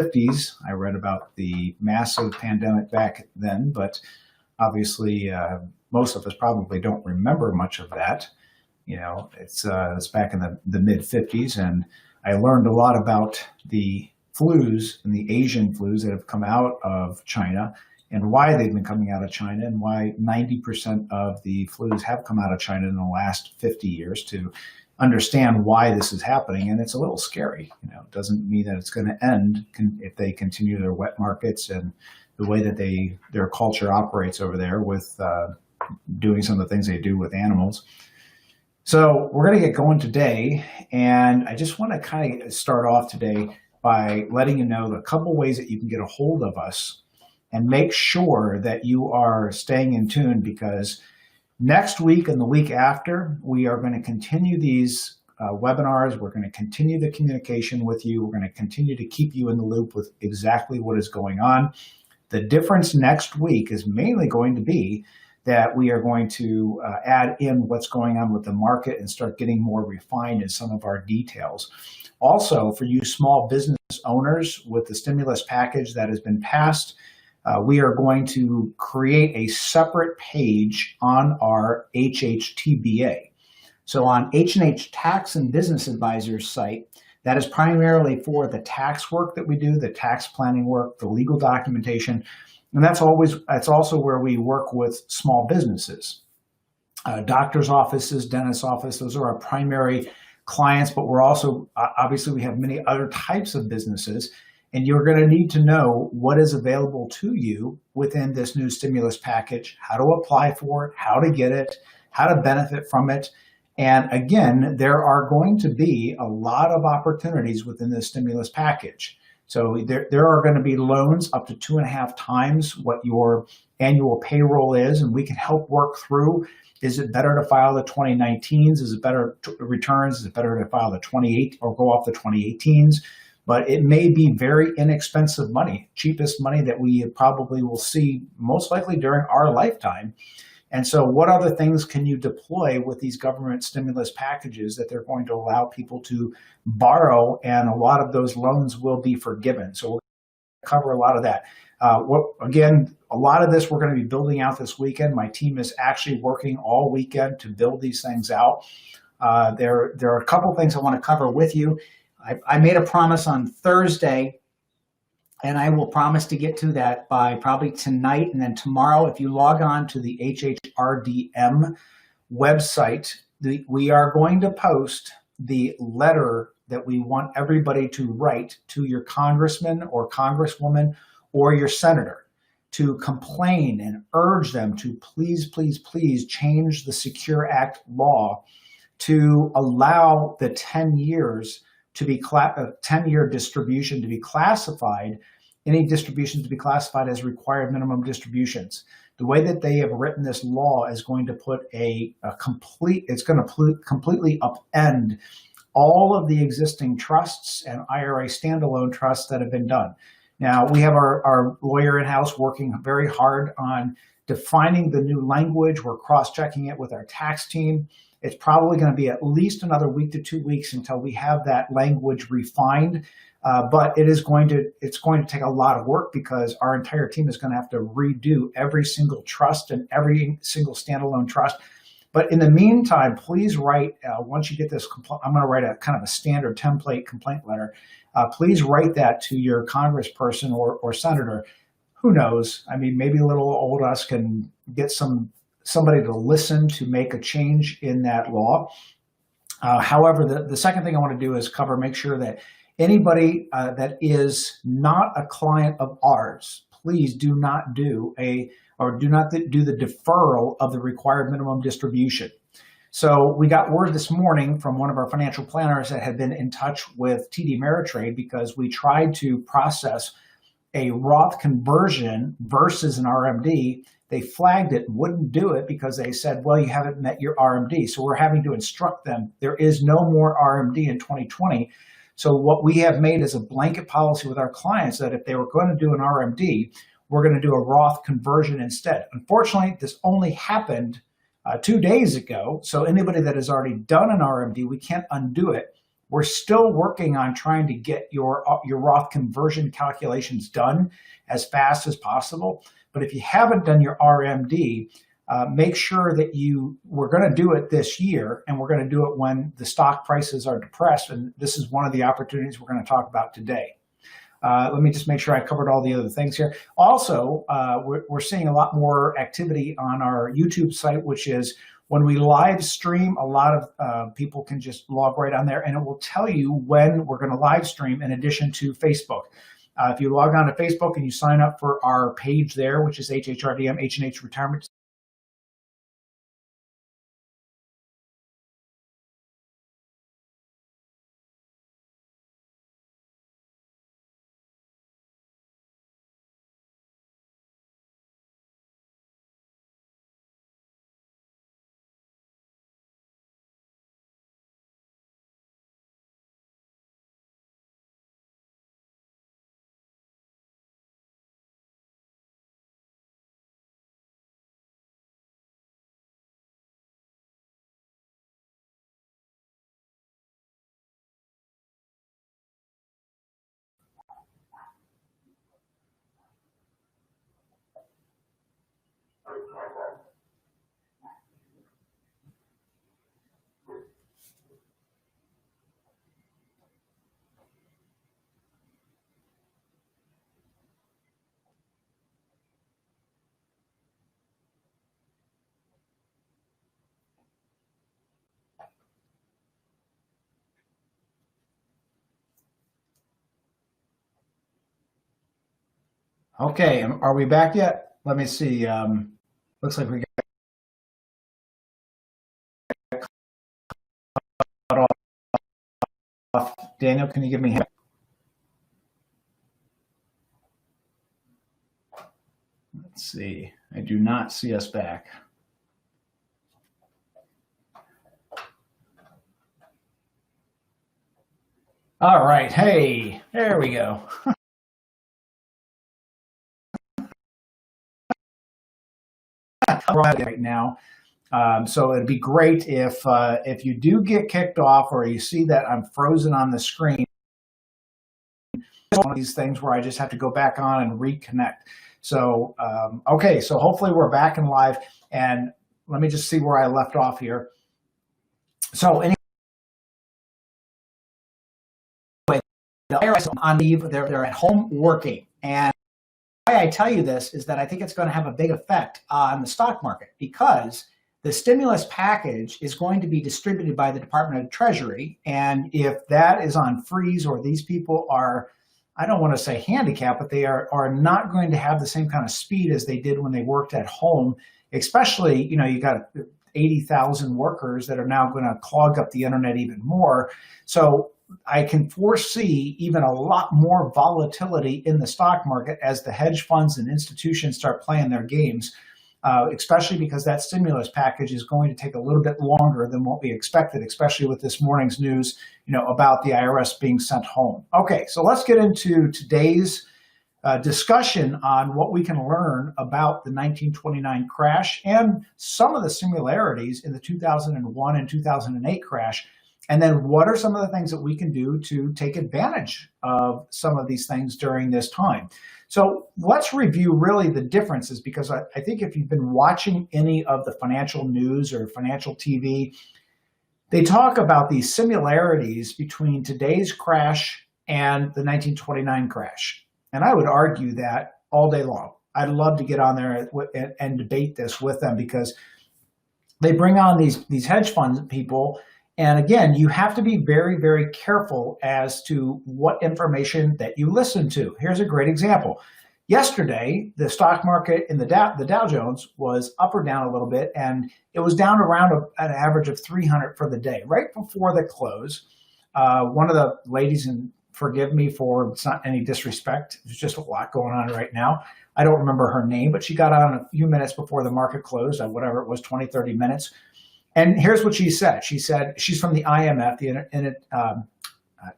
50s. I read about the massive pandemic back then, but obviously most of us probably don't remember much of that. It's back in the mid 50s, and I learned a lot about the flus and the Asian flus that have come out of China and why they've been coming out of China and why 90% of the flus have come out of China in the last 50 years to understand why this is happening. And it's a little scary. It doesn't mean that it's going to end if they continue their wet markets and the way that their culture operates over there with doing some of the things they do with animals. So we're going to get going today, and I just want to kind of start off today by letting you know a couple ways that you can get a hold of us and make sure that you are staying in tune, because next week and the week after, we are going to continue these webinars. We're going to continue the communication with you. We're going to continue to keep you in the loop with exactly what is going on. The difference next week is mainly going to be that we are going to add in what's going on with the market and start getting more refined in some of our details. Also, for you small business owners, with the stimulus package that has been passed, we are going to create a separate page on our HHTBA. So on H&H Tax and Business Advisors site, that is primarily for the tax work that we do, the tax planning work, the legal documentation. And that's also where we work with small businesses, doctor's offices, dentist's office. Those are our primary clients, but we're also, obviously we have many other types of businesses, and you're going to need to know what is available to you within this new stimulus package, how to apply for it, how to get it, how to benefit from it. And again, there are going to be a lot of opportunities within this stimulus package. So there are going to be loans up to 2.5 times what your annual payroll is, and we can help work through. Is it better to file the 2019s? Is it better returns? Is it better to file the 28 or go off the 2018s? But it may be very inexpensive money, cheapest money that we probably will see most likely during our lifetime. And so what other things can you deploy with these government stimulus packages that they're going to allow people to borrow, and a lot of those loans will be forgiven. So we're going to cover a lot of that. Again, a lot of this we're going to be building out this weekend. My team is actually working all weekend to build these things out. There are a couple things I want to cover with you. I made a promise on Thursday, and I will promise to get to that by probably tonight. And then tomorrow, if you log on to the HHRDM website, we are going to post the letter that we want everybody to write to your congressman or congresswoman or your senator to complain and urge them to please, please, please change the Secure Act law to allow the 10 years to be 10-year distribution to be classified, any distributions to be classified as required minimum distributions. The way that they have written this law is going to put it's going to completely upend all of the existing trusts and IRA standalone trusts that have been done. Now, we have our lawyer in-house working very hard on defining the new language. We're cross-checking it with our tax team. It's probably going to be at least another week to 2 weeks until we have that language refined. But it's going to take a lot of work, because our entire team is going to have to redo every single trust and every single standalone trust. But in the meantime, please write, once you get this, I'm going to write a kind of a standard template complaint letter. Please write that to your congressperson or senator. Who knows? I mean, maybe a little old us can get somebody to listen to make a change in that law. However, the second thing I want to do is make sure that anybody that is not a client of ours, please do not do the deferral of the required minimum distribution. So we got word this morning from one of our financial planners that had been in touch with TD Ameritrade, because we tried to process a Roth conversion versus an RMD. They flagged it, wouldn't do it, because they said, well, you haven't met your RMD. So we're having to instruct them, there is no more RMD in 2020. So what we have made is a blanket policy with our clients that if they were going to do an RMD, we're going to do a Roth conversion instead. Unfortunately, this only happened 2 days ago. So anybody that has already done an RMD, we can't undo it. We're still working on trying to get your Roth conversion calculations done as fast as possible. But if you haven't done your RMD, make sure that we're going to do it this year, and we're going to do it when the stock prices are depressed. And this is one of the opportunities we're going to talk about today. Let me just make sure I covered all the other things here. Also, we're seeing a lot more activity on our YouTube site, which is when we live stream, a lot of people can just log right on there, and it will tell you when we're going to live stream in addition to Facebook. If you log on to Facebook and you sign up for our page there, which is HHRDM, H&H Retirement. Okay, are we back yet? Let me see. Looks like we got off. Daniel, can you give me? Let's see. I do not see us back. All right. Hey, there we go. Right now. So it'd be great if you do get kicked off or you see that I'm frozen on the screen. One of these things where I just have to go back on and reconnect. So, okay, so hopefully we're back and live, and let me just see where I left off here. So anyway, the IRS on leave, they're at home working, and why I tell you this is that I think it's going to have a big effect on the stock market, because the stimulus package is going to be distributed by the Department of Treasury. And if that is on freeze, or these people are, I don't want to say handicapped, but they are not going to have the same kind of speed as they did when they worked at home, especially, you got 80,000 workers that are now going to clog up the internet even more. So I can foresee even a lot more volatility in the stock market as the hedge funds and institutions start playing their games, especially because that stimulus package is going to take a little bit longer than what we expected, especially with this morning's news, about the IRS being sent home. Okay, so let's get into today's discussion on what we can learn about the 1929 crash and some of the similarities in the 2001 and 2008 crash. And then what are some of the things that we can do to take advantage of some of these things during this time? So let's review really the differences, because I think if you've been watching any of the financial news or financial TV, they talk about these similarities between today's crash and the 1929 crash. And I would argue that all day long. I'd love to get on there and debate this with them, because they bring on these hedge fund people. And again, you have to be very, very careful as to what information that you listen to. Here's a great example. Yesterday, the stock market in the Dow Jones was up or down a little bit, and it was down around an average of 300 for the day. Right before the close, one of the ladies, and forgive me for, it's not any disrespect, there's just a lot going on right now. I don't remember her name, but she got on a few minutes before the market closed, whatever it was, 20, 30 minutes. And here's what she said. She said, she's from the IMF, the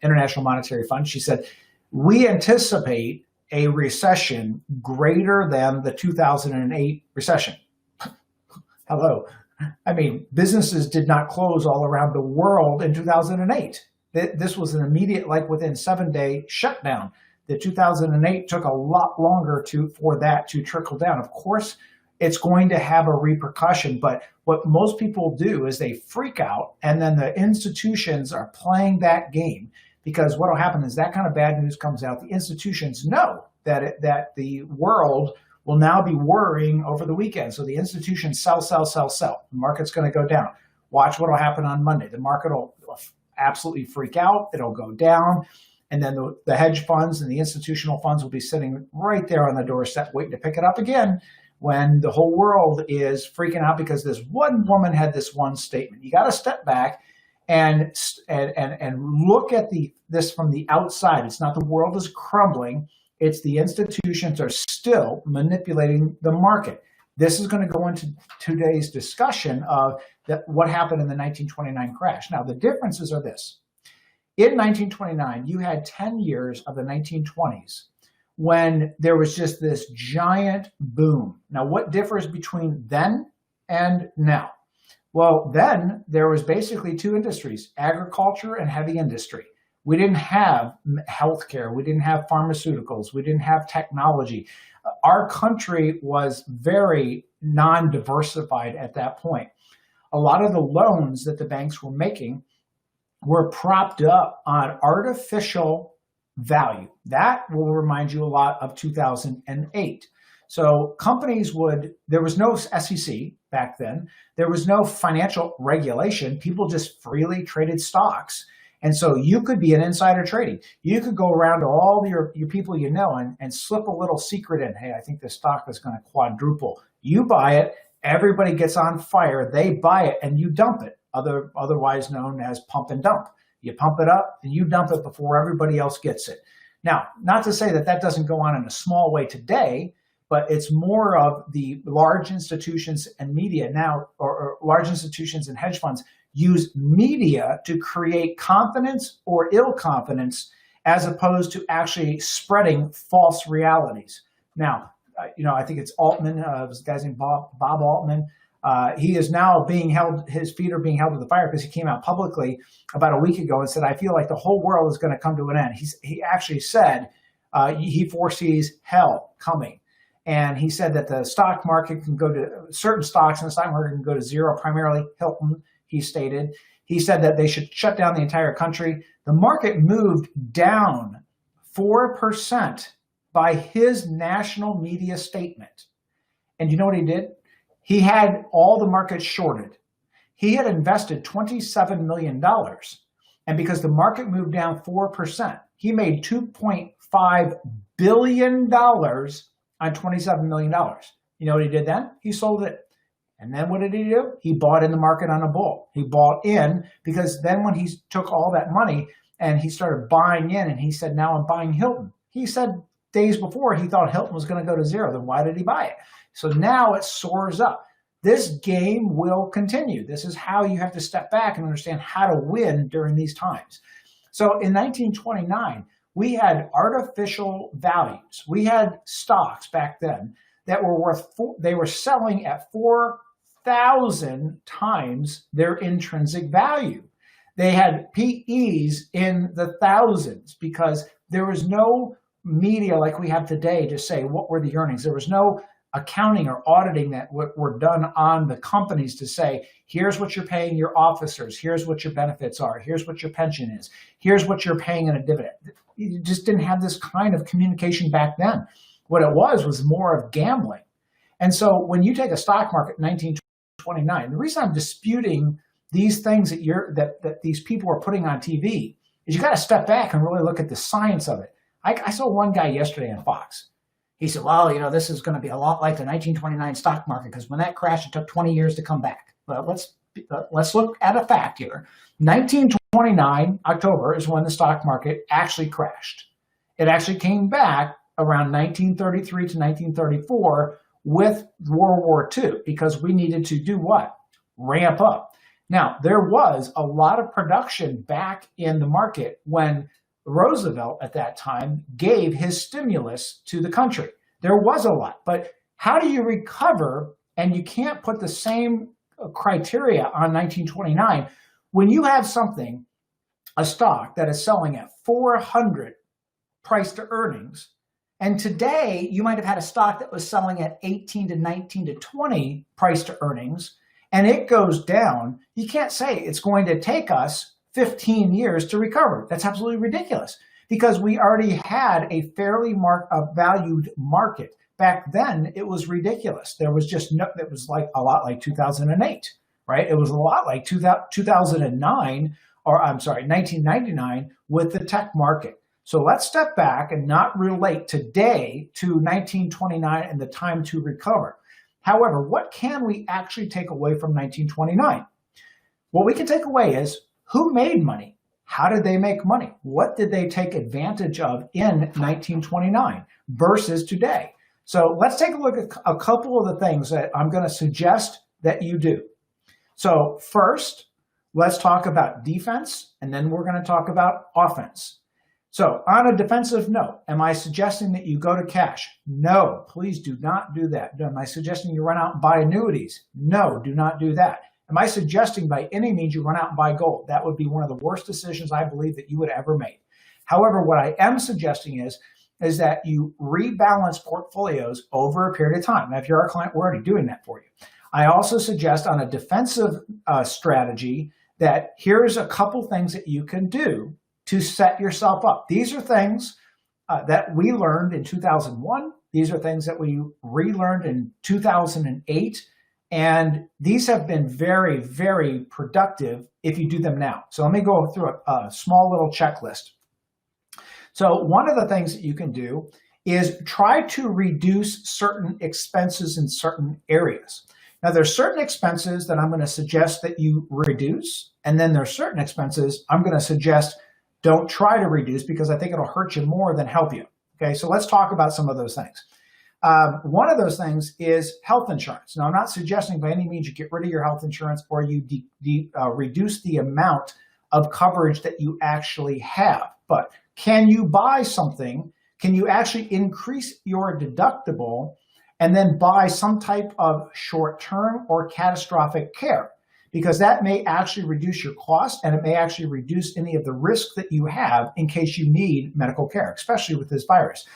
International Monetary Fund. She said, we anticipate a recession greater than the 2008 recession. Hello. I mean, businesses did not close all around the world in 2008. This was an immediate, like within 7-day shutdown. The 2008 took a lot longer for that to trickle down. Of course, it's going to have a repercussion, but what most people do is they freak out, and then the institutions are playing that game, because what will happen is that kind of bad news comes out. The institutions know that the world will now be worrying over the weekend. So the institutions sell. The market's going to go down. Watch what will happen on Monday. The market will absolutely freak out. It'll go down. And then the hedge funds and the institutional funds will be sitting right there on the doorstep waiting to pick it up again when the whole world is freaking out because this one woman had this one statement. You got to step back and look at this from the outside. It's not the world is crumbling. It's the institutions are still manipulating the market. This is going to go into today's discussion of what happened in the 1929 crash. Now, the differences are this. In 1929, you had 10 years of the 1920s when there was just this giant boom. Now, what differs between then and now? Well, then there was basically two industries, agriculture and heavy industry. We didn't have healthcare. We didn't have pharmaceuticals. We didn't have technology. Our country was very non-diversified at that point. A lot of the loans that the banks were making were propped up on artificial value. That will remind you a lot of 2008. So companies there was no SEC back then. There was no financial regulation. People just freely traded stocks. And so you could be an insider trading. You could go around to all your people you know and slip a little secret in. Hey, I think this stock is going to quadruple. You buy it. Everybody gets on fire. They buy it and you dump it, otherwise known as pump and dump. You pump it up and you dump it before everybody else gets it. Now, not to say that doesn't go on in a small way today, but it's more of the large institutions and media now, or large institutions and hedge funds use media to create confidence or ill confidence as opposed to actually spreading false realities. Now, I think it's Altman, this guy's named Bob Altman. He is now his feet are being held to the fire because he came out publicly about a week ago and said, I feel like the whole world is going to come to an end. He actually said he foresees hell coming. And he said that the stock market can go to certain stocks in the stock market can go to zero, primarily Hilton, he stated. He said that they should shut down the entire country. The market moved down 4% by his national media statement. And you know what he did? He had all the markets shorted. He had invested $27 million. And because the market moved down 4%, he made $2.5 billion on $27 million. You know what he did then? He sold it. And then what did he do? He bought in the market on a bull. He bought in because then when he took all that money and he started buying in and he said, now I'm buying Hilton. He said days before he thought Hilton was going to go to zero. Then why did he buy it? So now it soars up. This game will continue. This is how you have to step back and understand how to win during these times. So in 1929, we had artificial values. We had stocks back then that were they were selling at 4,000 times their intrinsic value. They had PEs in the thousands because there was no media like we have today to say what were the earnings. There was no accounting or auditing that were done on the companies to say, here's what you're paying your officers, here's what your benefits are, here's what your pension is, here's what you're paying in a dividend. You just didn't have this kind of communication back then. What it was more of gambling. And so when you take a stock market in 1929, the reason I'm disputing these things that these people are putting on TV is you got to step back and really look at the science of it. I saw one guy yesterday on Fox. He said, well, this is going to be a lot like the 1929 stock market because when that crashed, it took 20 years to come back. But let's look at a fact here. 1929, October, is when the stock market actually crashed. It actually came back around 1933 to 1934 with World War II because we needed to do what? Ramp up. Now, there was a lot of production back in the market when Roosevelt at that time gave his stimulus to the country. There was a lot, but how do you recover? And you can't put the same criteria on 1929 when you have something a stock that is selling at 400 price to earnings, and today you might have had a stock that was selling at 18 to 19 to 20 price to earnings, and it goes down, you can't say it's going to take us 15 years to recover. That's absolutely ridiculous, because we already had a fairly valued market. Back then, it was ridiculous. There was just no, it was like a lot like 2008, right? It was a lot like 2009, or I'm sorry, 1999 with the tech market. So let's step back and not relate today to 1929 and the time to recover. However, what can we actually take away from 1929? What we can take away is who made money? How did they make money? What did they take advantage of in 1929 versus today? So let's take a look at a couple of the things that I'm going to suggest that you do. So first, let's talk about defense, and then we're going to talk about offense. So on a defensive note, am I suggesting that you go to cash? No, please do not do that. Am I suggesting you run out and buy annuities? No, do not do that. Am I suggesting by any means you run out and buy gold? That would be one of the worst decisions I believe that you would ever make. However, what I am suggesting is that you rebalance portfolios over a period of time. Now, if you're our client, we're already doing that for you. I also suggest on a defensive strategy that here's a couple things that you can do to set yourself up. These are things that we learned in 2001. These are things that we relearned in 2008. And these have been very, very productive if you do them now. So let me go through a small little checklist. So one of the things that you can do is try to reduce certain expenses in certain areas. Now, there's certain expenses that I'm going to suggest that you reduce. And then there's certain expenses I'm going to suggest don't try to reduce, because I think it'll hurt you more than help you. Okay, so let's talk about some of those things. One of those things is health insurance. Now, I'm not suggesting by any means you get rid of your health insurance or you reduce the amount of coverage that you actually have. But can you buy something? Can you actually increase your deductible and then buy some type of short-term or catastrophic care? Because that may actually reduce your cost, and it may actually reduce any of the risk that you have in case you need medical care, especially with this virus.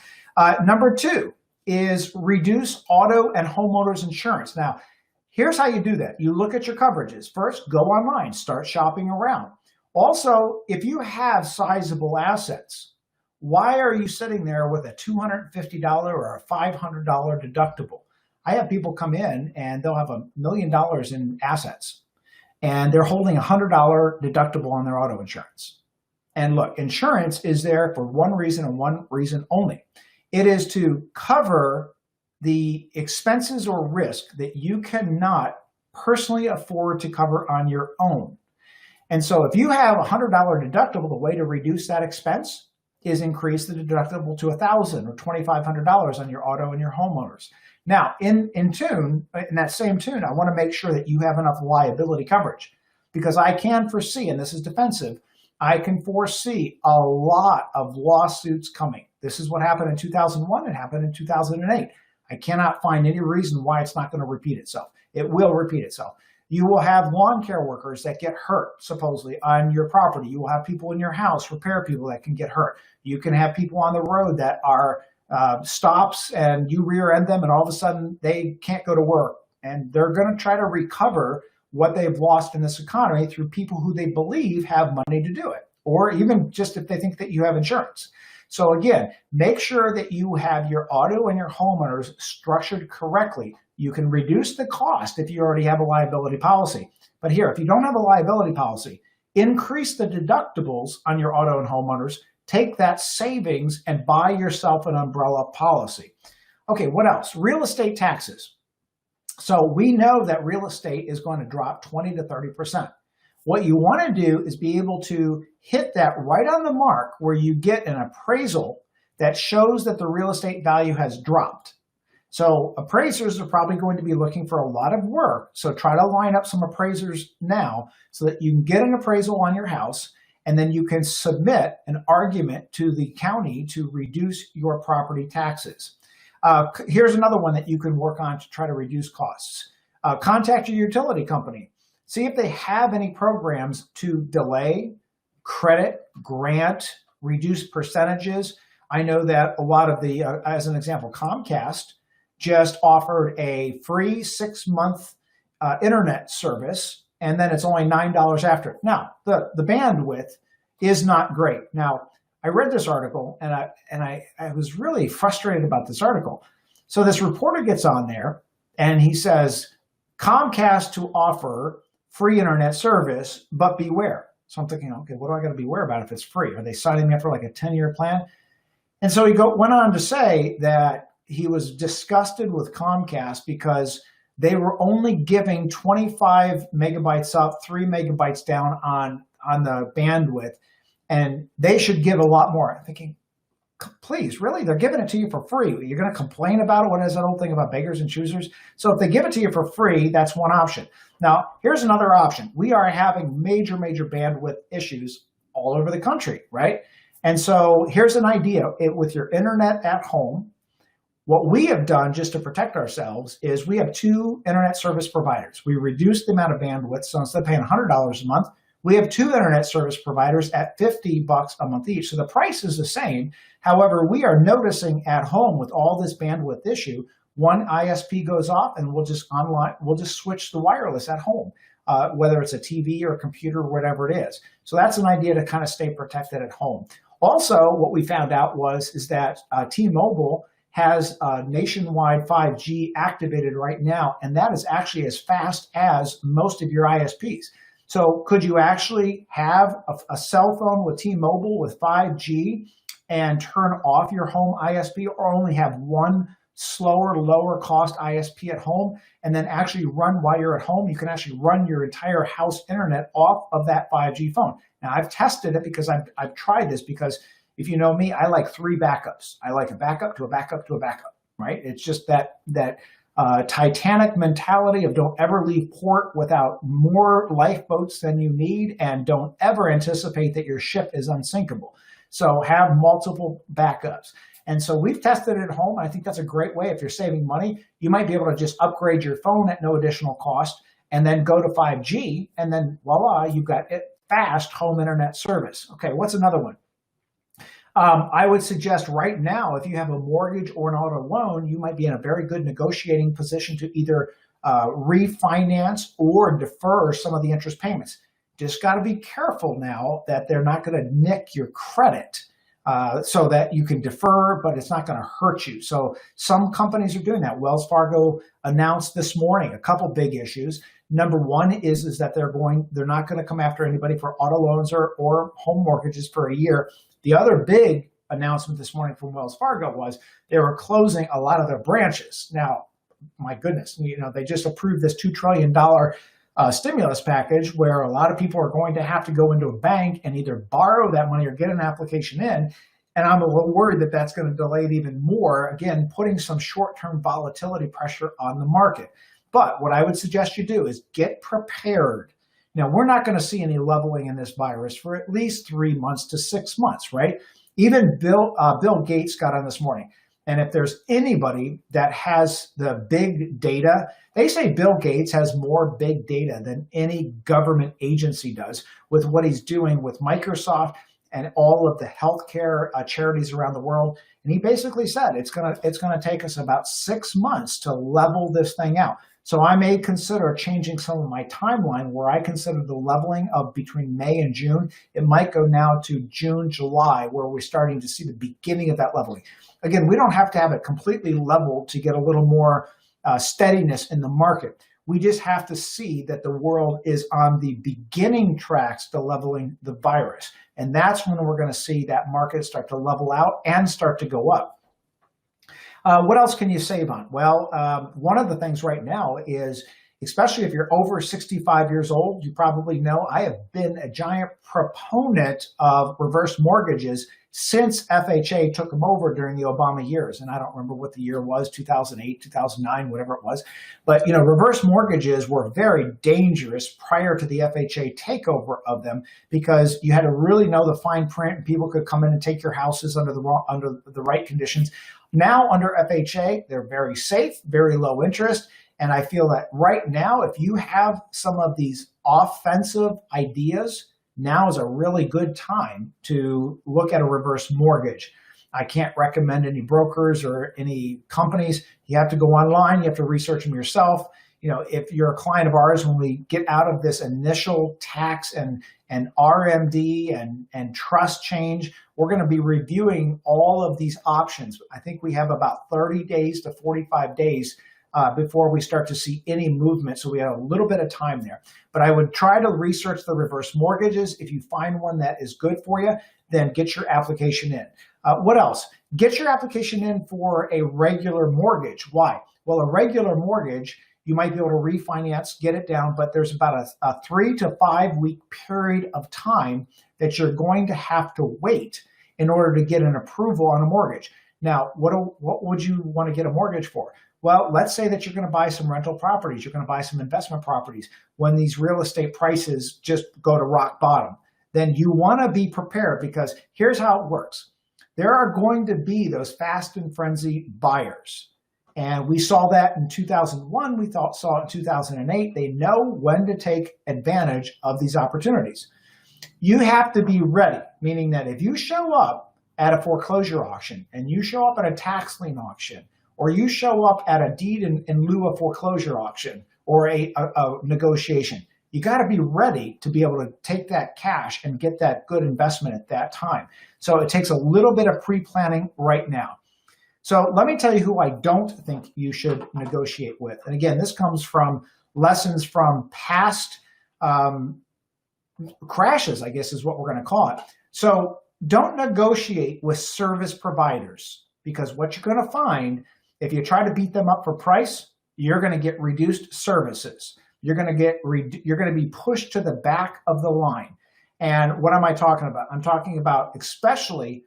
Number two is reduce auto and homeowners insurance. Now, here's how you do that. You look at your coverages. First, go online, start shopping around. Also, if you have sizable assets, why are you sitting there with a $250 or a $500 deductible? I have people come in and they'll have $1 million in assets, and they're holding a $100 deductible on their auto insurance. And look, insurance is there for one reason and one reason only. It is to cover the expenses or risk that you cannot personally afford to cover on your own. And so if you have a $100 deductible, the way to reduce that expense is increase the deductible to $1,000 or $2,500 on your auto and your homeowners. Now, in that same tune, I want to make sure that you have enough liability coverage, because I can foresee, and this is defensive, I can foresee a lot of lawsuits coming. This is what happened in 2001. It happened in 2008. I cannot find any reason why it's not going to repeat itself. It will repeat itself. You will have lawn care workers that get hurt, supposedly, on your property. You will have people in your house, repair people that can get hurt. You can have people on the road that are stops and you rear end them, and all of a sudden they can't go to work. And they're going to try to recover what they've lost in this economy through people who they believe have money to do it, or even just if they think that you have insurance. So again, make sure that you have your auto and your homeowners structured correctly. You can reduce the cost if you already have a liability policy. But here, if you don't have a liability policy, increase the deductibles on your auto and homeowners. Take that savings and buy yourself an umbrella policy. Okay, what else? Real estate taxes. So we know that real estate is going to drop 20 to 30%. What you want to do is be able to hit that right on the mark where you get an appraisal that shows that the real estate value has dropped. So appraisers are probably going to be looking for a lot of work. So try to line up some appraisers now so that you can get an appraisal on your house, and then you can submit an argument to the county to reduce your property taxes. Here's another one that you can work on to try to reduce costs. Contact your utility company. See if they have any programs to delay credit, grant, reduced percentages. I know that a lot of the, as an example, Comcast just offered a free 6-month internet service, and then it's only $9 after it. Now, the bandwidth is not great. Now, I read this article, and I was really frustrated about this article. So this reporter gets on there, and he says, Comcast to offer free internet service, but beware. So I'm thinking, okay, what do I got to beware about if it's free? Are they signing me up for like a 10-year plan? And so he went on to say that he was disgusted with Comcast because they were only giving 25 megabytes up, 3 megabytes down on the bandwidth, and they should give a lot more. I'm thinking, please, really? They're giving it to you for free. You're going to complain about it? What is that old thing about beggars and choosers? So if they give it to you for free, that's one option. Now, here's another option. We are having major, major bandwidth issues all over the country, right? And so here's an idea. With your internet at home, what we have done just to protect ourselves is we have 2 internet service providers. We reduced the amount of bandwidth, so instead of paying $100 a month, we have 2 internet service providers at $50 a month each. So the price is the same. However, we are noticing at home with all this bandwidth issue, one ISP goes off and we'll just switch the wireless at home, whether it's a TV or a computer or whatever it is. So that's an idea to kind of stay protected at home. Also, what we found out is that T-Mobile has nationwide 5G activated right now, and that is actually as fast as most of your ISPs. So could you actually have a cell phone with T-Mobile with 5G and turn off your home ISP, or only have one slower, lower cost ISP at home, and then actually run while you're at home? You can actually run your entire house internet off of that 5G phone. Now, I've tested it because I've tried this, because if you know me, I like 3 backups. I like a backup to a backup to a backup, right? It's just that Titanic mentality of don't ever leave port without more lifeboats than you need, and don't ever anticipate that your ship is unsinkable. So have multiple backups. And so we've tested it at home. I think that's a great way. If you're saving money, you might be able to just upgrade your phone at no additional cost and then go to 5G, and then voila, you've got fast home internet service. Okay, what's another one? I would suggest right now, if you have a mortgage or an auto loan, you might be in a very good negotiating position to either refinance or defer some of the interest payments. Just got to be careful now that they're not going to nick your credit, so that you can defer, but it's not going to hurt you. So some companies are doing that. Wells Fargo announced this morning a couple big issues. Number one is that they're not going to come after anybody for auto loans or home mortgages for a year. The other big announcement this morning from Wells Fargo was they were closing a lot of their branches. Now, my goodness, they just approved this $2 trillion stimulus package where a lot of people are going to have to go into a bank and either borrow that money or get an application in. And I'm a little worried that that's going to delay it even more, again, putting some short-term volatility pressure on the market. But what I would suggest you do is get prepared. Now, we're not going to see any leveling in this virus for at least 3 months to 6 months, right? Even Bill Gates got on this morning. And if there's anybody that has the big data, they say Bill Gates has more big data than any government agency does with what he's doing with Microsoft and all of the healthcare charities around the world. And he basically said it's gonna take us about 6 months to level this thing out. So I may consider changing some of my timeline where I consider the leveling of between May and June. It might go now to June, July, where we're starting to see the beginning of that leveling. Again, we don't have to have it completely leveled to get a little more steadiness in the market. We just have to see that the world is on the beginning tracks to leveling the virus. And that's when we're going to see that market start to level out and start to go up. What else can you save on? Well, one of the things right now is, especially if you're over 65 years old, you probably know I have been a giant proponent of reverse mortgages since FHA took them over during the Obama years. And I don't remember what the year was, 2008, 2009, whatever it was. But, reverse mortgages were very dangerous prior to the FHA takeover of them, because you had to really know the fine print and people could come in and take your houses under the right conditions. Now under FHA, they're very safe, very low interest. And I feel that right now, if you have some of these offensive ideas, now is a really good time to look at a reverse mortgage. I can't recommend any brokers or any companies. You have to go online. You have to research them yourself. If you're a client of ours, when we get out of this initial tax and RMD and trust change, we're going to be reviewing all of these options. I think we have about 30 days to 45 days before we start to see any movement. So we have a little bit of time there. But I would try to research the reverse mortgages. If you find one that is good for you, then get your application in. What else? Get your application in for a regular mortgage. Why? Well, a regular mortgage, you might be able to refinance, get it down, but there's about a 3 to 5 week period of time that you're going to have to wait in order to get an approval on a mortgage. Now, what would you want to get a mortgage for? Well, let's say that you're going to buy some rental properties. You're going to buy some investment properties. When these real estate prices just go to rock bottom, then you want to be prepared, because here's how it works. There are going to be those fast and frenzy buyers. And we saw that in 2001. We saw it in 2008. They know when to take advantage of these opportunities. You have to be ready, meaning that if you show up at a foreclosure auction and you show up at a tax lien auction, or you show up at a deed in lieu of foreclosure auction or a negotiation, you got to be ready to be able to take that cash and get that good investment at that time. So it takes a little bit of pre-planning right now. So let me tell you who I don't think you should negotiate with. And again, this comes from lessons from past crashes, I guess is what we're going to call it. So don't negotiate with service providers, because what you're going to find, if you try to beat them up for price, you're going to get reduced services. You're going to be pushed to the back of the line. And what am I talking about? I'm talking about especially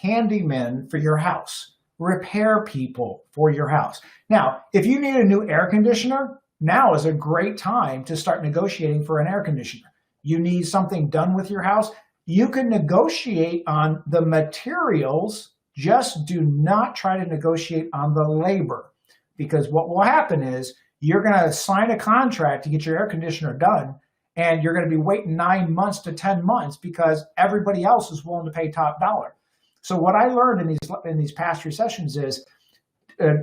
handymen for your house, repair people for your house. Now, if you need a new air conditioner, now is a great time to start negotiating for an air conditioner. You need something done with your house, you can negotiate on the materials. Just do not try to negotiate on the labor, because what will happen is you're going to sign a contract to get your air conditioner done, and you're going to be waiting 9 months to 10 months because everybody else is willing to pay top dollar. So what I learned in these past recessions is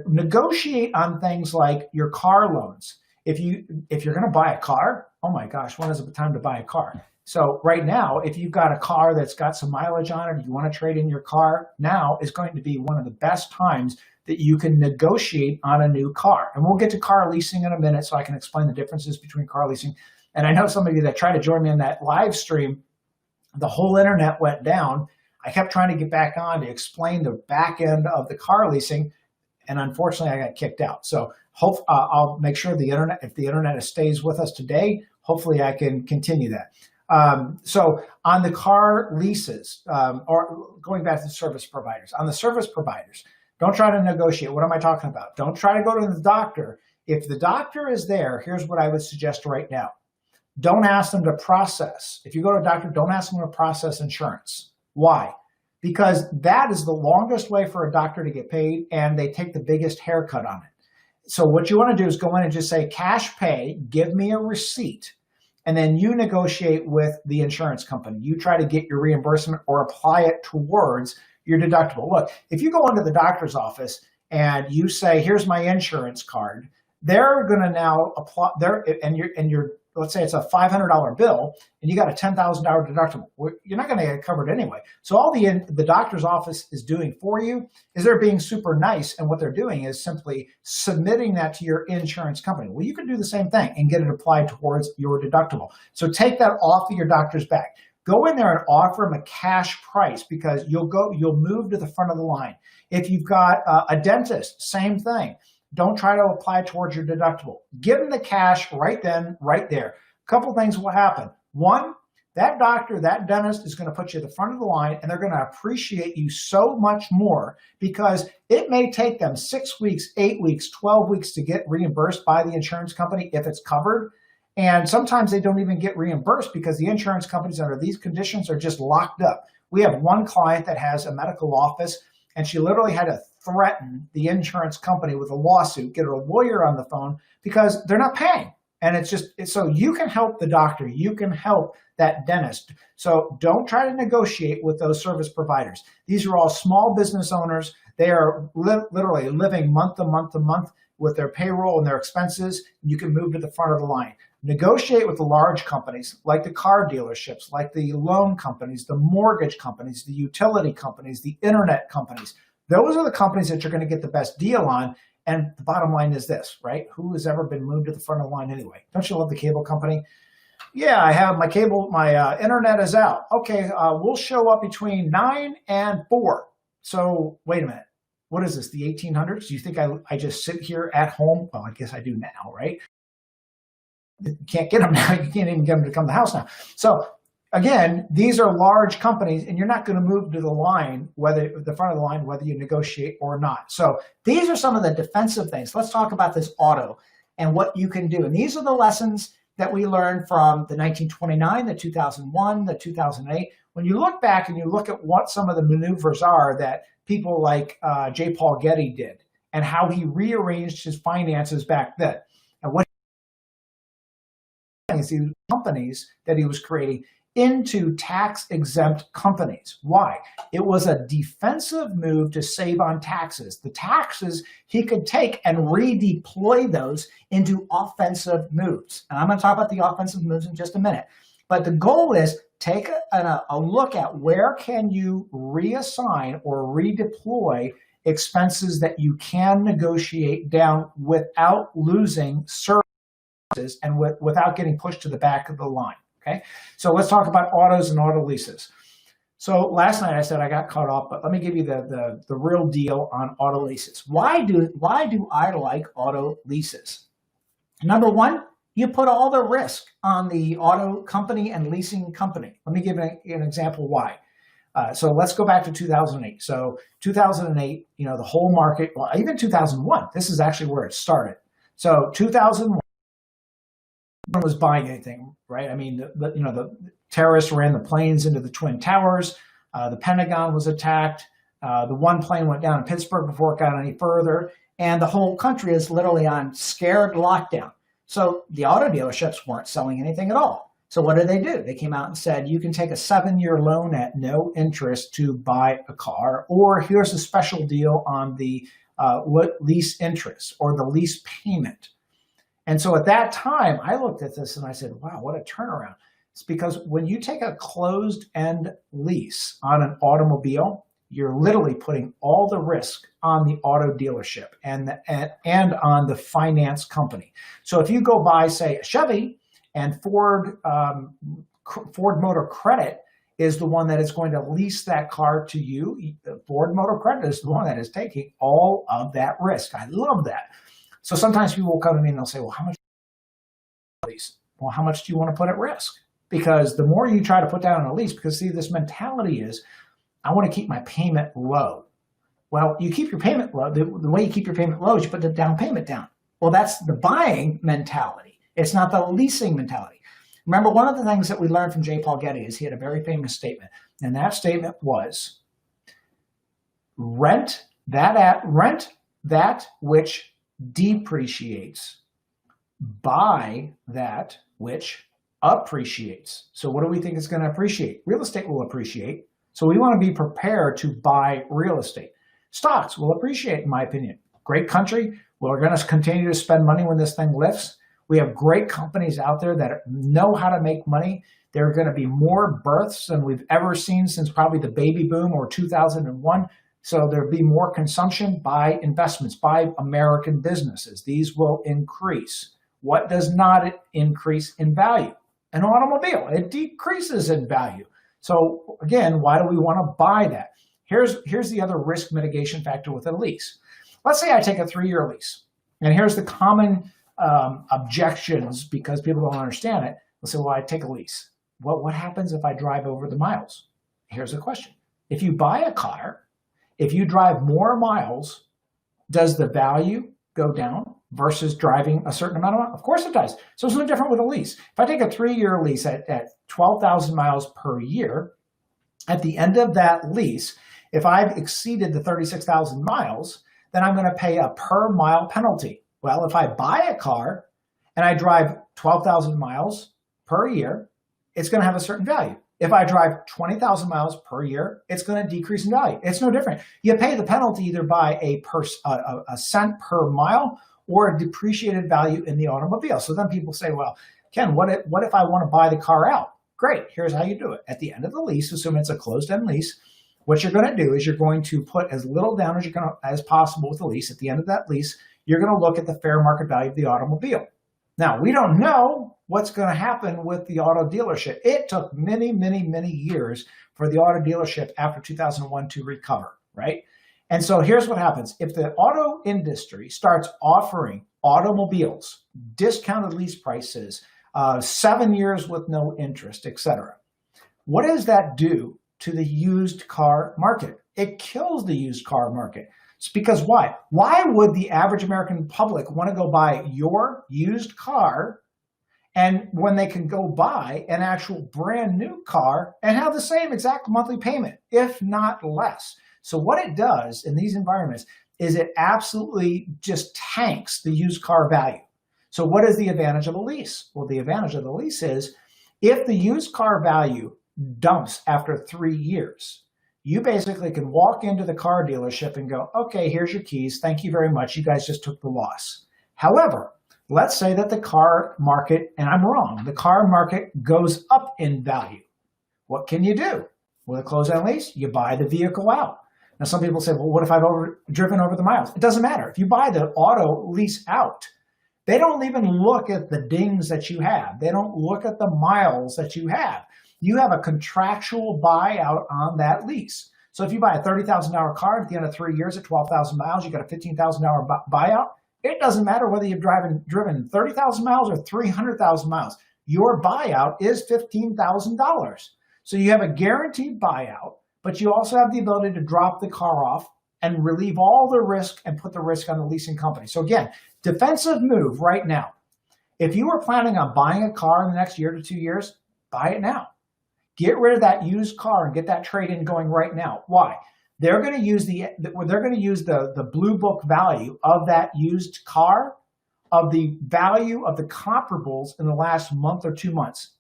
negotiate on things like your car loans. If you're going to buy a car, oh my gosh, when is the time to buy a car? So right now, if you've got a car that's got some mileage on it, you want to trade in your car, now is going to be one of the best times that you can negotiate on a new car. And we'll get to car leasing in a minute so I can explain the differences between car leasing. And I know some of you that tried to join me in that live stream, the whole internet went down. I kept trying to get back on to explain the back end of the car leasing, and unfortunately I got kicked out. So I'll make sure if the internet stays with us today, hopefully I can continue that. So on the car leases, or going back to the service providers, on the service providers, don't try to negotiate. What am I talking about? Don't try to go to the doctor. If the doctor is there, here's what I would suggest right now. Don't ask them to process. If you go to a doctor, don't ask them to process insurance. Why? Because that is the longest way for a doctor to get paid, and they take the biggest haircut on it. So what you want to do is go in and just say, cash pay, give me a receipt. And then you negotiate with the insurance company. You try to get your reimbursement or apply it towards your deductible. Look, if you go into the doctor's office and you say, here's my insurance card, they're going to now apply let's say it's a $500 bill and you got a $10,000 deductible. You're not going to get covered anyway. So all the doctor's office is doing for you is they're being super nice. And what they're doing is simply submitting that to your insurance company. Well, you can do the same thing and get it applied towards your deductible. So take that off of your doctor's back. Go in there and offer them a cash price, because you'll move to the front of the line. If you've got a dentist, same thing. Don't try to apply towards your deductible. Give them the cash right then, right there. A couple things will happen. One, that doctor, that dentist is going to put you at the front of the line, and they're going to appreciate you so much more, because it may take them 6 weeks, 8 weeks, 12 weeks to get reimbursed by the insurance company if it's covered. And sometimes they don't even get reimbursed because the insurance companies under these conditions are just locked up. We have one client that has a medical office, and she literally had to threaten the insurance company with a lawsuit, get a lawyer on the phone, because they're not paying. And so you can help the doctor, you can help that dentist. So don't try to negotiate with those service providers. These are all small business owners. They are literally living month to month to month with their payroll and their expenses. You can move to the front of the line. Negotiate with the large companies like the car dealerships, like the loan companies, the mortgage companies, the utility companies, the internet companies. Those are the companies that you're going to get the best deal on. And the bottom line is this, right? Who has ever been moved to the front of the line anyway? Don't you love the cable company? Yeah, I have my cable, my internet is out. Okay, we'll show up between 9 and 4. So wait a minute. What is this, the 1800s? Do you think I just sit here at home? Well, I guess I do now, right? You can't get them now. You can't even get them to come to the house now. So again, these are large companies, and you're not going to move to the line, whether the front of the line, whether you negotiate or not. So these are some of the defensive things. Let's talk about this auto and what you can do. And these are the lessons that we learned from the 1929, the 2001, the 2008. When you look back and you look at what some of the maneuvers are that people like J. Paul Getty did and how he rearranged his finances back then, and what these companies that he was creating into tax-exempt companies. Why? It was a defensive move to save on taxes. The taxes he could take and redeploy those into offensive moves. And I'm going to talk about the offensive moves in just a minute. But the goal is take a look at where can you reassign or redeploy expenses that you can negotiate down without losing services and without getting pushed to the back of the line. Okay, so let's talk about autos and auto leases. So last night I said I got caught off, but let me give you the real deal on auto leases. Why do I like auto leases? Number one, you put all the risk on the auto company and leasing company. Let me give an example why. So let's go back to 2008. So 2008, the whole market, well, even 2001, this is actually where it started. So 2001, no one was buying anything, right? I mean, the terrorists ran the planes into the Twin Towers. The Pentagon was attacked. The one plane went down in Pittsburgh before it got any further. And the whole country is literally on scared lockdown. So the auto dealerships weren't selling anything at all. So what did they do? They came out and said, you can take a 7-year loan at no interest to buy a car, or here's a special deal on the lease interest or the lease payment. And so at that time, I looked at this and I said, wow, what a turnaround. It's because when you take a closed-end lease on an automobile, you're literally putting all the risk on the auto dealership and on the finance company. So if you go buy, say, a Chevy, and Ford Motor Credit is the one that is going to lease that car to you, Ford Motor Credit is the one that is taking all of that risk. I love that. So sometimes people will come to me and they'll say, well, how much lease? Well, how much do you want to put at risk? Because the more you try to put down on a lease, because see, this mentality is, I want to keep my payment low. Well, you keep your payment low. The way you keep your payment low is you put the down payment down. Well, that's the buying mentality. It's not the leasing mentality. Remember, one of the things that we learned from J. Paul Getty is he had a very famous statement. And that statement was, rent that which depreciates, buy that which appreciates. So what do we think is going to appreciate? Real estate will appreciate. So we want to be prepared to buy real estate. Stocks will appreciate, in my opinion. Great country. We're going to continue to spend money when this thing lifts. We have great companies out there that know how to make money. There are going to be more births than we've ever seen since probably the baby boom or 2001. So there'll be more consumption by investments, by American businesses. These will increase. What does not increase in value? An automobile. It decreases in value. So again, why do we want to buy that? Here's the other risk mitigation factor with a lease. Let's say I take a 3-year lease. And here's the common objections because people don't understand it. They'll say, well, I take a lease. Well, what happens if I drive over the miles? Here's the question. If you buy a car, if you drive more miles, does the value go down versus driving a certain amount of miles? Of course it does. So it's no different with a lease. If I take a 3-year lease at 12,000 miles per year, at the end of that lease, if I've exceeded the 36,000 miles, then I'm going to pay a per mile penalty. Well, if I buy a car and I drive 12,000 miles per year, it's going to have a certain value. If I drive 20,000 miles per year, it's going to decrease in value. It's no different. You pay the penalty either by a cent per mile or a depreciated value in the automobile. So then people say, well, Ken, what if I want to buy the car out? Great. Here's how you do it. At the end of the lease, assuming it's a closed-end lease, what you're going to do is you're going to put as little down as possible with the lease. At the end of that lease, you're going to look at the fair market value of the automobile. Now, we don't know what's going to happen with the auto dealership. It took many, many, many years for the auto dealership after 2001 to recover, right? And so here's what happens. If the auto industry starts offering automobiles, discounted lease prices, 7 years with no interest, etc., what does that do to the used car market? It kills the used car market. It's because why? Why would the average American public want to go buy your used car and when they can go buy an actual brand new car and have the same exact monthly payment, if not less? So what it does in these environments is it absolutely just tanks the used car value. So what is the advantage of a lease? Well, the advantage of the lease is if the used car value dumps after 3 years, you basically can walk into the car dealership and go, okay, here's your keys. Thank you very much. You guys just took the loss. However, let's say that the car market, and I'm wrong, the car market goes up in value. What can you do? With a closed-end lease, you buy the vehicle out. Now, some people say, well, what if I've driven over the miles? It doesn't matter. If you buy the auto lease out, they don't even look at the dings that you have. They don't look at the miles that you have. You have a contractual buyout on that lease. So if you buy a $30,000 car at the end of 3 years at 12,000 miles, you got a $15,000 buyout. It doesn't matter whether you've driven 30,000 miles or 300,000 miles. Your buyout is $15,000. So you have a guaranteed buyout, but you also have the ability to drop the car off and relieve all the risk and put the risk on the leasing company. So again, defensive move right now. If you were planning on buying a car in the next year to 2 years, buy it now. Get rid of that used car and get that trade-in going right now. Why? They're going to use the blue book value of that used car, of the value of the comparables in the last month or 2 months.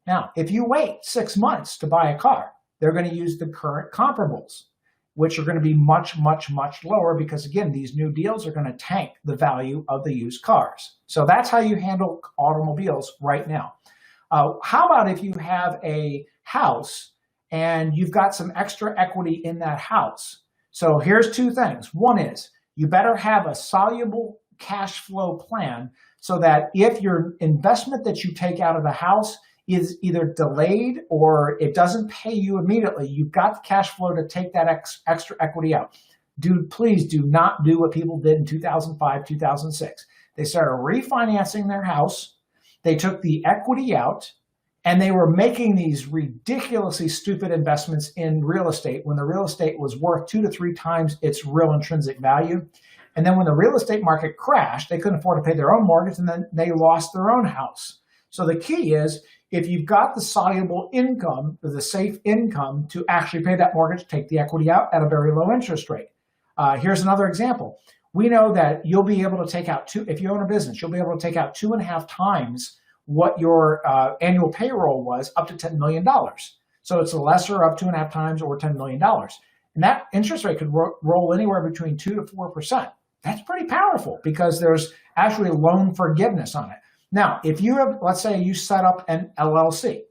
Now, if you wait 6 months to buy a car, they're going to use the current comparables, which are going to be much, much, much lower because, again, these new deals are going to tank the value of the used cars. So that's how you handle automobiles right now. How about if you have a house and you've got some extra equity in that house? So here's two things. One is you better have a soluble cash flow plan so that if your investment that you take out of the house is either delayed or it doesn't pay you immediately, you've got the cash flow to take that extra equity out. Dude, please do not do what people did in 2005, 2006. They started refinancing their house. They took the equity out and they were making these ridiculously stupid investments in real estate when the real estate was worth 2 to 3 times its real intrinsic value. And then when the real estate market crashed, they couldn't afford to pay their own mortgage and then they lost their own house. So the key is if you've got the soluble income, the safe income to actually pay that mortgage, take the equity out at a very low interest rate. Here's another example. We know that you'll be able to take out if you own a business, you'll be able to take out 2.5 times what your annual payroll was up to $10 million. So it's a lesser of 2.5 times or $10 million. And that interest rate could roll anywhere between 2 to 4%. That's pretty powerful because there's actually loan forgiveness on it. Now, if you have, let's say you set up an LLC,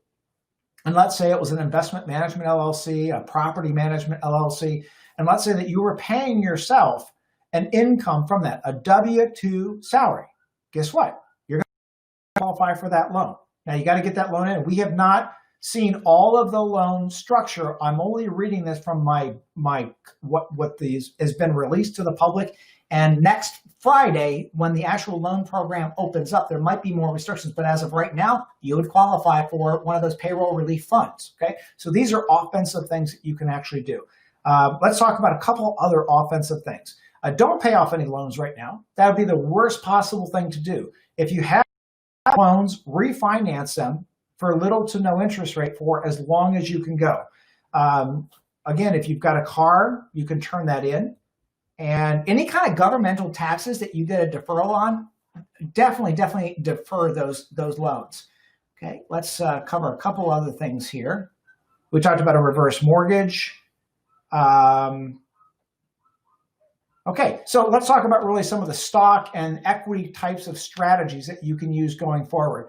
and let's say it was an investment management LLC, a property management LLC, and let's say that you were paying yourself an income from that, a W-2 salary. Guess what? You're going to qualify for that loan. Now, you got to get that loan in. We have not seen all of the loan structure. I'm only reading this from what has been released to the public. And next Friday, when the actual loan program opens up, there might be more restrictions. But as of right now, you would qualify for one of those payroll relief funds. Okay, so these are offensive things that you can actually do. Let's talk about a couple other offensive things. Don't pay off any loans right now. That would be the worst possible thing to do. If you have loans, refinance them for little to no interest rate for as long as you can go. Again, if you've got a car, you can turn that in. And any kind of governmental taxes that you get a deferral on, definitely defer those loans. Okay, let's cover a couple other things here. We talked about a reverse mortgage. Okay, so let's talk about really some of the stock and equity types of strategies that you can use going forward.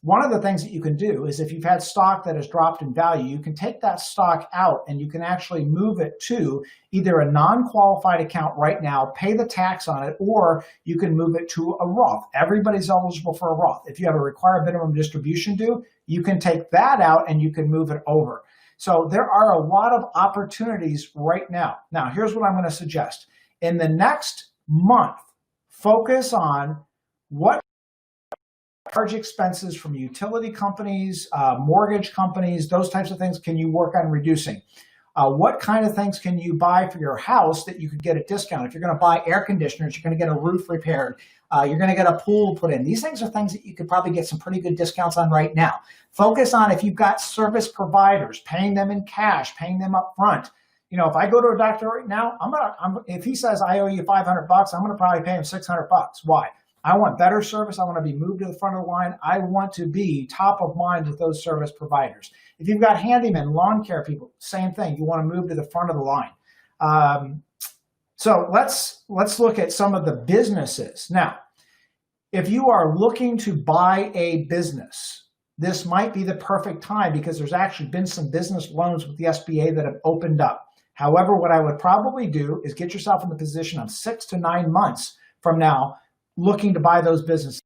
One of the things that you can do is if you've had stock that has dropped in value, you can take that stock out and you can actually move it to either a non-qualified account right now, pay the tax on it, or you can move it to a Roth. Everybody's eligible for a Roth. If you have a required minimum distribution due, you can take that out and you can move it over. So there are a lot of opportunities right now. Now, here's what I'm going to suggest. In the next month, focus on what large expenses from utility companies, mortgage companies, those types of things can you work on reducing? What kind of things can you buy for your house that you could get a discount? If you're going to buy air conditioners, you're going to get a roof repaired, you're going to get a pool put in. These things are things that you could probably get some pretty good discounts on right now. Focus on if you've got service providers, paying them in cash, paying them up front. You know, if I go to a doctor right now, if he says I owe you $500, I'm going to probably pay him $600. Why? I want better service. I want to be moved to the front of the line. I want to be top of mind with those service providers. If you've got handymen, lawn care people, same thing. You want to move to the front of the line. So let's look at some of the businesses. Now, if you are looking to buy a business, this might be the perfect time because there's actually been some business loans with the SBA that have opened up. However, what I would probably do is get yourself in the position of 6 to 9 months from now looking to buy those businesses.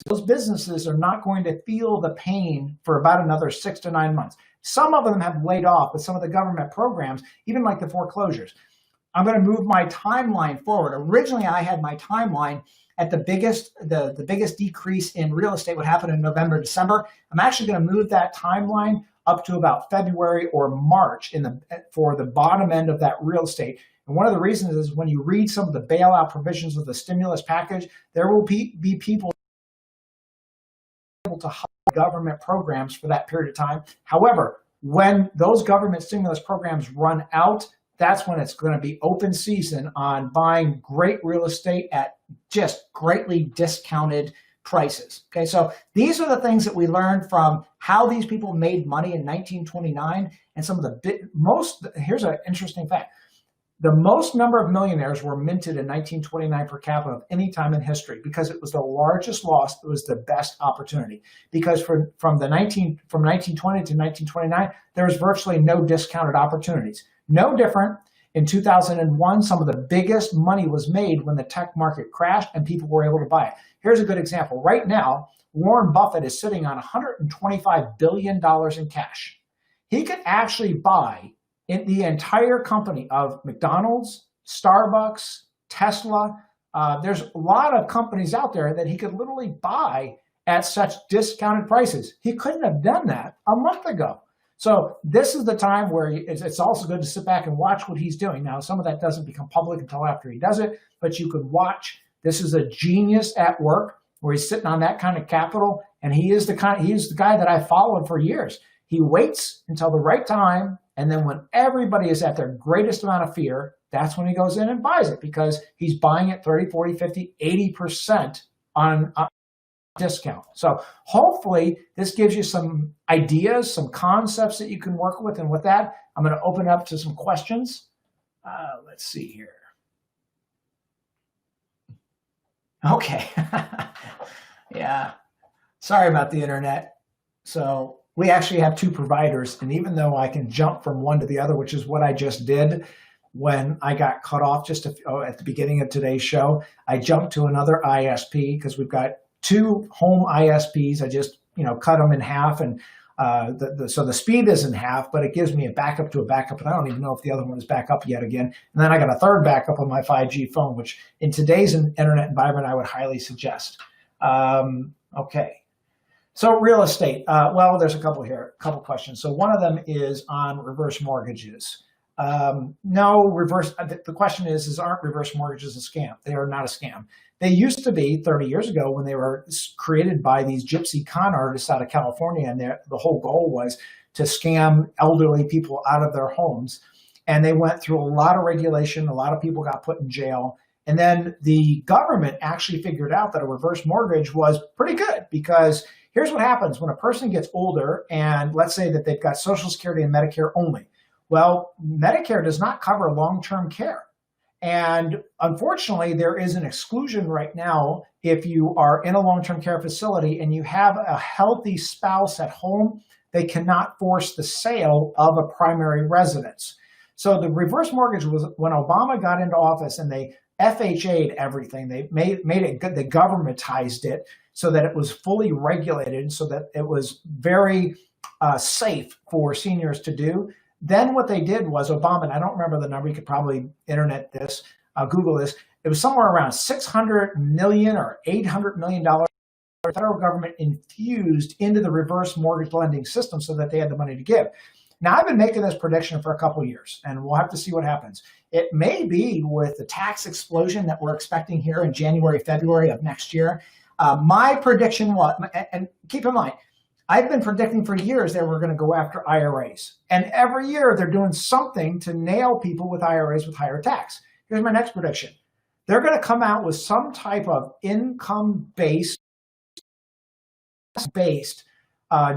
Those businesses are not going to feel the pain for about another 6 to 9 months. Some of them have laid off with some of the government programs, even like the foreclosures. I'm going to move my timeline forward. Originally, I had my timeline at the biggest decrease in real estate would happen in November, December. I'm actually going to move that timeline up to about February or March for the bottom end of that real estate. And one of the reasons is when you read some of the bailout provisions of the stimulus package, there will be people able to hire government programs for that period of time. However, when those government stimulus programs run out, that's when it's going to be open season on buying great real estate at just greatly discounted prices. Okay, so these are the things that we learned from how these people made money in 1929 and some of the here's an interesting fact. The most number of millionaires were minted in 1929 per capita of any time in history because it was the largest loss. It was the best opportunity because from 1920 to 1929, there was virtually no discounted opportunities. No different. In 2001, some of the biggest money was made when the tech market crashed and people were able to buy it. Here's a good example. Right now, Warren Buffett is sitting on $125 billion in cash. He could actually buy in the entire company of McDonald's, Starbucks, Tesla. There's a lot of companies out there that he could literally buy at such discounted prices. He couldn't have done that a month ago. So this is the time where it's also good to sit back and watch what he's doing. Now, some of that doesn't become public until after he does it, but you can watch. This is a genius at work where he's sitting on that kind of capital, and he's the guy that I followed for years. He waits until the right time, and then when everybody is at their greatest amount of fear, that's when he goes in and buys it because he's buying it 30, 40, 50, 80% on discount. So hopefully this gives you some ideas, some concepts that you can work with. And with that, I'm going to open up to some questions. Let's see here. Okay. Yeah. Sorry about the internet. So we actually have two providers. And even though I can jump from one to the other, which is what I just did when I got cut off at the beginning of today's show, I jumped to another ISP because we've got two home ISPs. I just, cut them in half, and so the speed is in half, but it gives me a backup to a backup, and I don't even know if the other one is back up yet again. And then I got a third backup on my 5G phone, which in today's internet environment, I would highly suggest. Okay. So real estate. Well, there's a couple questions. So one of them is on reverse mortgages. No, reverse. The question is aren't reverse mortgages a scam? They are not a scam. They used to be 30 years ago when they were created by these gypsy con artists out of California, and the whole goal was to scam elderly people out of their homes. And they went through a lot of regulation. A lot of people got put in jail. And then the government actually figured out that a reverse mortgage was pretty good, because here's what happens when a person gets older and let's say that they've got Social Security and Medicare only. Well, Medicare does not cover long-term care. And unfortunately, there is an exclusion right now if you are in a long-term care facility and you have a healthy spouse at home, they cannot force the sale of a primary residence. So the reverse mortgage was when Obama got into office and they FHA'd everything. They made it good. They governmentized it so that it was fully regulated, so that it was very safe for seniors to do. Then what they did was Obama, and I don't remember the number, you could probably internet this, Google this, it was somewhere around $600 million or $800 million the federal government infused into the reverse mortgage lending system so that they had the money to give. Now, I've been making this prediction for a couple of years, and we'll have to see what happens. It may be with the tax explosion that we're expecting here in January, February of next year. My prediction was, and keep in mind, I've been predicting for years that we're going to go after IRAs. And every year they're doing something to nail people with IRAs with higher tax. Here's my next prediction. They're going to come out with some type of income-based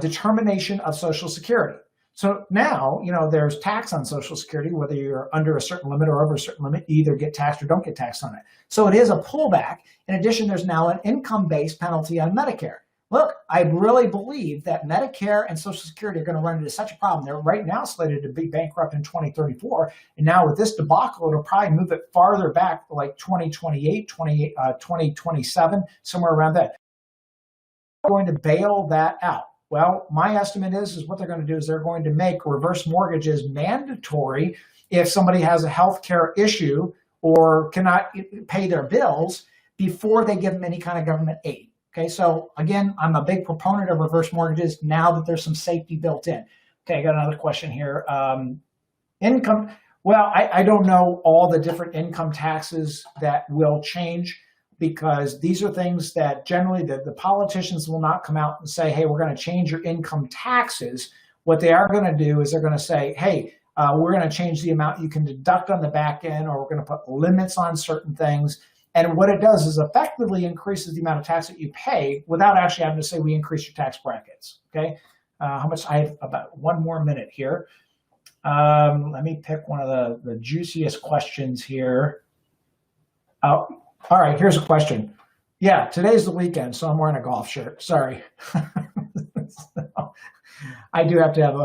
determination of Social Security. So now, there's tax on Social Security, whether you're under a certain limit or over a certain limit, you either get taxed or don't get taxed on it. So it is a pullback. In addition, there's now an income-based penalty on Medicare. Look, I really believe that Medicare and Social Security are going to run into such a problem. They're right now slated to be bankrupt in 2034. And now with this debacle, it'll probably move it farther back, like 2028, 2027, somewhere around that. They're going to bail that out. Well, my estimate is what they're going to do is they're going to make reverse mortgages mandatory if somebody has a health care issue or cannot pay their bills before they give them any kind of government aid. Okay, so again, I'm a big proponent of reverse mortgages now that there's some safety built in. Okay, I got another question here. Income, well, I don't know all the different income taxes that will change, because these are things that generally the politicians will not come out and say, hey, we're going to change your income taxes. What they are going to do is they're going to say, hey, we're going to change the amount you can deduct on the back end, or we're going to put limits on certain things. And what it does is effectively increases the amount of tax that you pay without actually having to say we increase your tax brackets. Okay, how much? I have about one more minute here. Let me pick one of the juiciest questions here. All right, here's a question. Yeah, today's the weekend, so I'm wearing a golf shirt. Sorry. So, I do have to have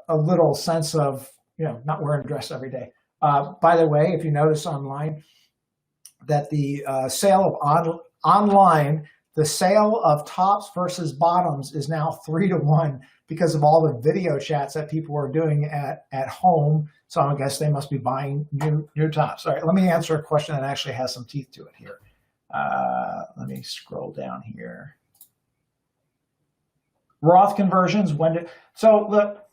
a little sense of, not wearing a dress every day. By the way, if you notice online that the sale of online, the sale of tops versus bottoms is now 3-to-1 because of all the video chats that people are doing at home. So I guess they must be buying new tops. All right, let me answer a question that actually has some teeth to it here. Let me scroll down here. Roth conversions, so look,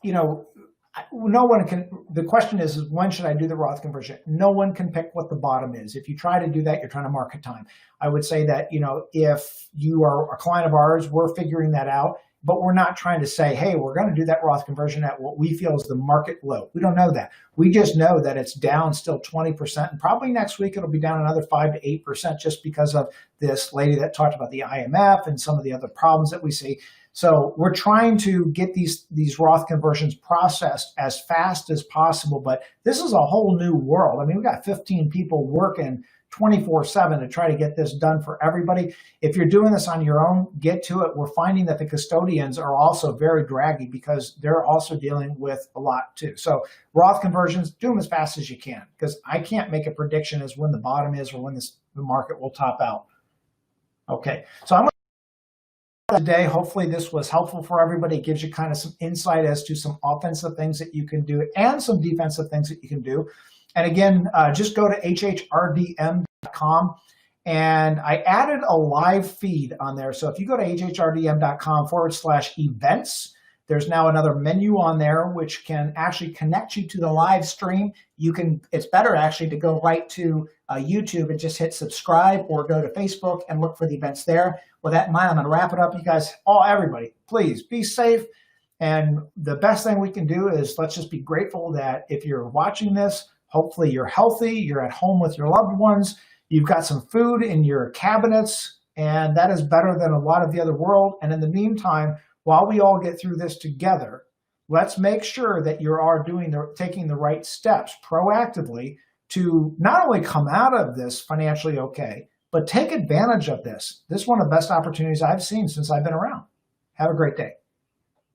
no one can, the question is when should I do the Roth conversion? No one can pick what the bottom is. If you try to do that, you're trying to market time. I would say that, if you are a client of ours, we're figuring that out, but we're not trying to say, hey, we're going to do that Roth conversion at what we feel is the market low. We don't know that. We just know that it's down still 20%, and probably next week it'll be down another 5 to 8% just because of this lady that talked about the IMF and some of the other problems that we see. So we're trying to get these Roth conversions processed as fast as possible, but this is a whole new world. I mean, we've got 15 people working 24/7 to try to get this done for everybody. If you're doing this on your own, get to it. We're finding that the custodians are also very draggy because they're also dealing with a lot too. So Roth conversions, do them as fast as you can, because I can't make a prediction as when the bottom is or when the market will top out. Okay, so I'm today. Hopefully this was helpful for everybody. It gives you kind of some insight as to some offensive things that you can do and some defensive things that you can do. And again, just go to hhrdm.com, and I added a live feed on there. So if you go to hhrdm.com/events, there's now another menu on there which can actually connect you to the live stream. It's better actually to go right to YouTube and just hit subscribe, or go to Facebook and look for the events there. With that in mind, I'm going to wrap it up. You guys, everybody, please be safe. And the best thing we can do is let's just be grateful that if you're watching this, hopefully you're healthy, you're at home with your loved ones, You've got some food in your cabinets, and that is better than a lot of the other world. And in the meantime, while we all get through this together, let's make sure that you are taking the right steps proactively to not only come out of this financially okay, but take advantage of this. This is one of the best opportunities I've seen since I've been around. Have a great day.